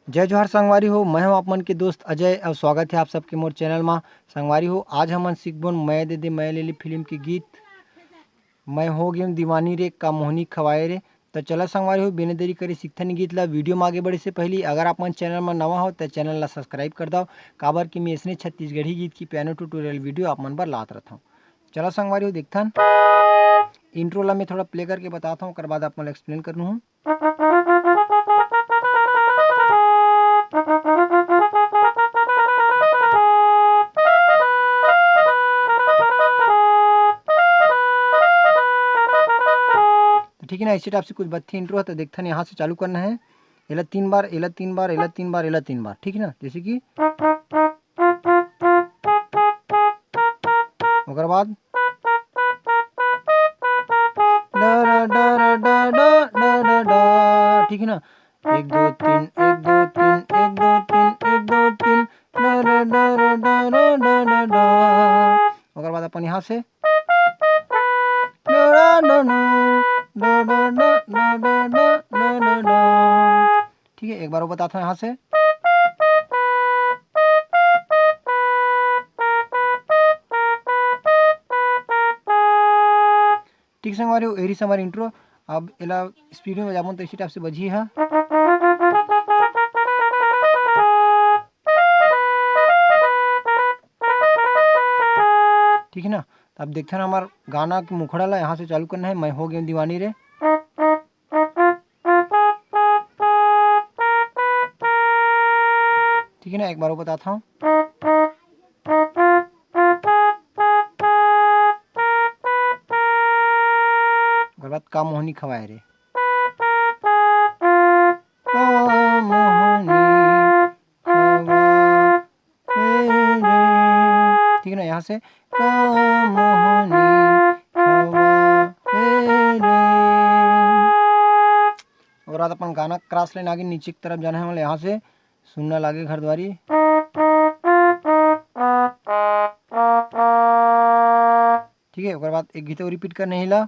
जय जोहार संगवारी हो। मैं हूं आप मन के दोस्त अजय और स्वागत है आप सबके मोर चैनल में। संगवारी हो, आज हमन सीखबोन मैं दे दे मैं ले ली फिल्म के गीत मैं हो गेम दीवानी रे का मोहनी खवाए रे। तो चला संगवारी हो, बिना देरी करे सीखथन गीत ला। वीडियो में आगे बढ़े से पहले अगर आप मन चैनल में नवा हो तो चैनल ला सब्सक्राइब कर दो, काबर कि मैं इसने छत्तीसगढ़ी गीत की पियानो ट्यूटोरियल वीडियो आप मन पर लात रहता हूँ। चला संगवारी हो, देखथन इंट्रो ला मैं थोड़ा प्ले करके बताता हूँ, बाद आप मन एक्सप्लेन कर हूँ। ठीक है ना, इसी टाइप से कुछ बत्ती इंट्रो है। तो देखते हैं यहाँ से चालू करना है। एला 3 बार, एला 3 बार, एला 3 बार, एला 3 बार, ठीक है ना। जैसे कि ओकर बाद ठीक है ना, 1 2 3 1 2 3 1 2 3 1 2 3 ओकर बाद अपन यहाँ से ठीक है। एक बार वो बताता हूँ यहाँ से। ठीक से हमारे एरी से हमारी इंट्रो। अब एला स्पीड में बजाबो तो इसी टाइप से बजी है। ठीक है ना। अब देखते हैं हमारा गाना के मुखड़ा ला यहाँ से चालू करना है। मैं हो गेम दीवानी रे। ठीक है ना, एक बार वो बताता हूँ। ओकर बाद का मोहनी खवाए रे, ठीक है ना। यहाँ से और बाद अपन गाना क्रॉस लाइन आगे नीचे की तरफ जाना है। मतलब यहाँ से सुनना लागे घर द्वारी। ठीक है, ओकर बाद एक गीत और रिपीट करना हिला।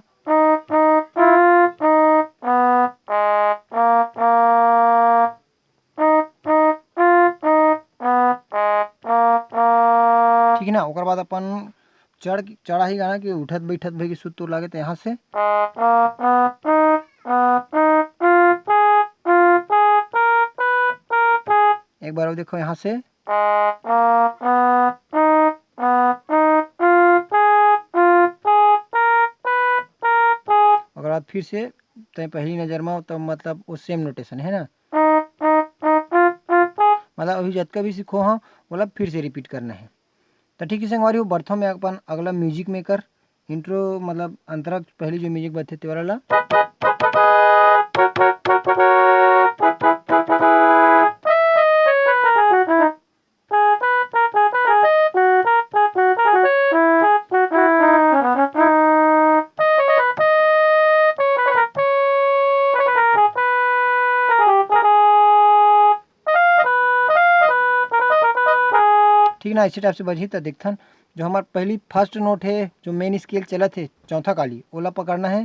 ठीक है ना, ओकर बाद अपन चढ़ा ही गाना कि उठत बैठत भाई सुत तो लागे। तो यहाँ से एक बार और देखो यहाँ से। अगर आप फिर से तो पहली नज़र में तो मतलब वो सेम नोटेशन है ना। मतलब अभी जतका भी सीखो हाँ मतलब फिर से रिपीट करना है। तो ठीक है संगवारी हो, बर्थों में अपन अगला म्यूजिक मेकर इंट्रो मतलब अंतरा पहली जो म्यूजिक बथे ते वाला ला। ठीक ना, इसी टाइप से बजी। तो देखथन जो हमार पहली फर्स्ट नोट है जो मेन स्केल चला थे चौथा काली ओला पकड़ना है।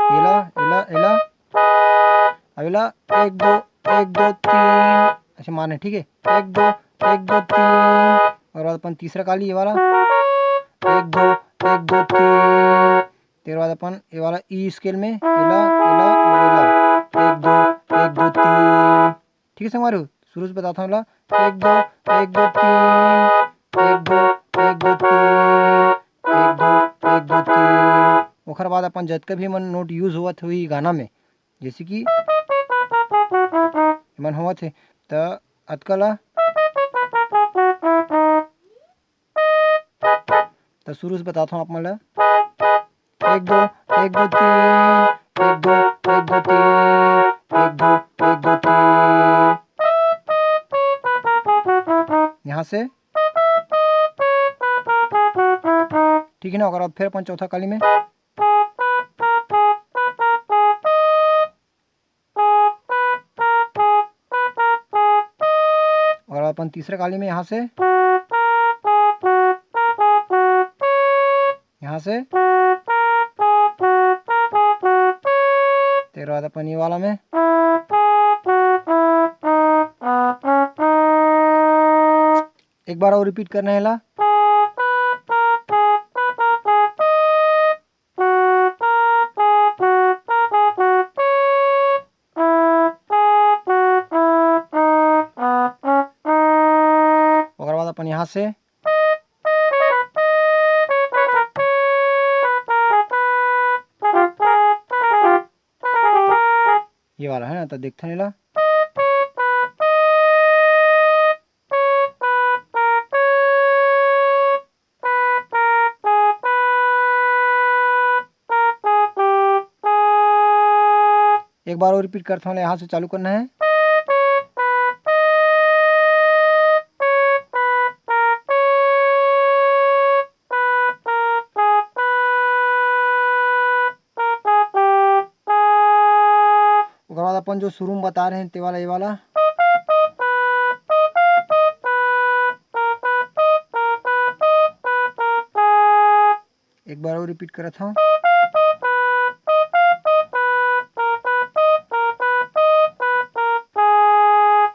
एला एला एला अगला 1 2 1 2 3 ऐसे मारना है। ठीक है, 1 2 1 2 3 और बाद अपन तीसरा काली ये वाला 1 2 1 2 3। तेरे बाद अपन ये वाला ई स्केल में एला एला और एला 1 2 1 2 3। ठीक है संगवारी, शुरू से बताता हूँ ला। 1 2 1 2 3 1 2 1 2 3 1 2 1 2 3। ओखर बाद अपन जतका भी मन नोट यूज हुआ हुई गाना में जैसे कि मन हुआ थे तो अतका ला तो शुरू से बताता हूँ आप मन ला। 1 2 1 2 3 1 2 1 2 3 1 2 1 2 3। यहाँ से ठीक है ना। अगर फिर अपन चौथा काली में और अपन तीसरे काली में यहाँ से तेरे बाद अपन ये वाला में एक बार और रिपीट करना है ला। ओकर बाद अपन यहाँ से ये वाला है ना, तो देखते नहीं ला। एक बार और रिपीट करता हूँ, यहाँ से चालू करना है। उसके बाद अपन जो शुरू में बता रहे हैं ते वाला ये वाला। एक बार और रिपीट कर था।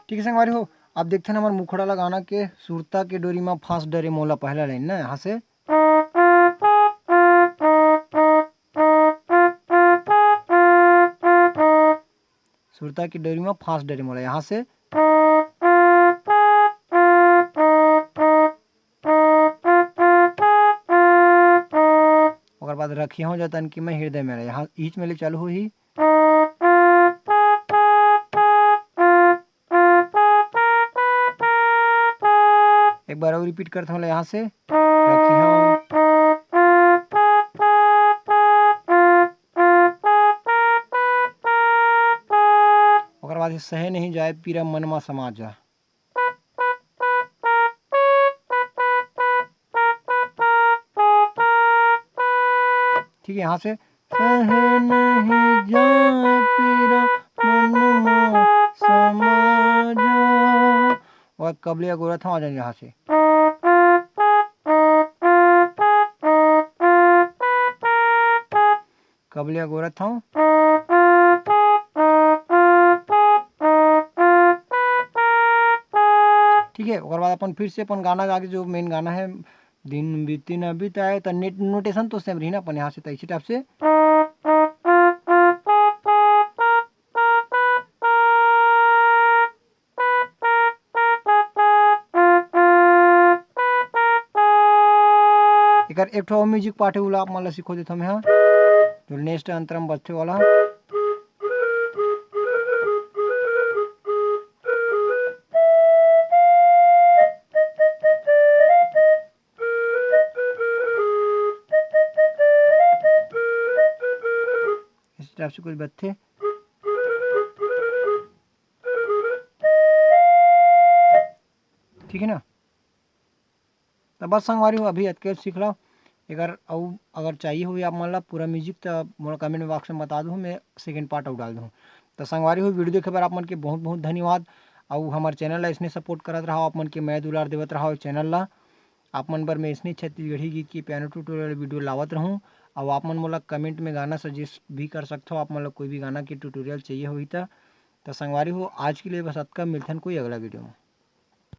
ठीक है संगवारी हो, आप देखते हैं हमारे मुखड़ा लगाना के सुरता के डोरी में फांस डरे मोला पहला लाइन ना, यहाँ से सुरता की डोरी में फांस डरे मोला, यहाँ से और बाद रखी हूँ जतन की मैं हृदय मेरा, यहाँ ईच मेले चालू हो ही। एक बार और रिपीट करता हूँ यहाँ से रखी हूँ। और बाद सहे नहीं जाए पीरा मन में समा जा। ठीक है, यहाँ से सहे नहीं जाए पीरा मन में समा जा, और कबलिया गोरा था आ जाए यहाँ से। कबलिया गोरा था। ठीक है, और बाद अपन फिर से अपन गाना गा के जो मेन गाना है दिन बीती न बीताए, तो नोटेशन तो सेम रही ना अपन यहाँ से, तो इसी टाइप से एक ठो म्यूजिक पार्ट है आप मतलब सीखो देता हूँ यहाँ, जो नेक्स्ट अंतरम बजते वाला। इस टाइप से कुछ बजते, ठीक है ना। तो बस संगवारी हो अभी अटके सीख लो। अगर चाहिए हुई आप मतलब पूरा म्यूजिक, तो मोड़ा कमेंट में बॉक्स में बता दूँ, मैं सेकंड पार्ट और डाल दूँ। तो संगवारी हो वीडियो देखे बार आप मन के बहुत बहुत धन्यवाद। और हमारे चैनल ला इसने सपोर्ट करत रहा, आप मन के मैं दुलार देवत रहा चैनल ला। आप मन बर मैं इसने छत्तीसगढ़ी गीत की पियानो ट्यूटोरियल वीडियो लावत रहूँ। और आप मन मोला कमेंट में गाना सजेस्ट भी कर सकते हो, आप मतलब कोई भी गाना की ट्यूटोरियल चाहिए हुई तो संगवारी हो आज के लिए बस अतका, मिलथन कोई अगला वीडियो में।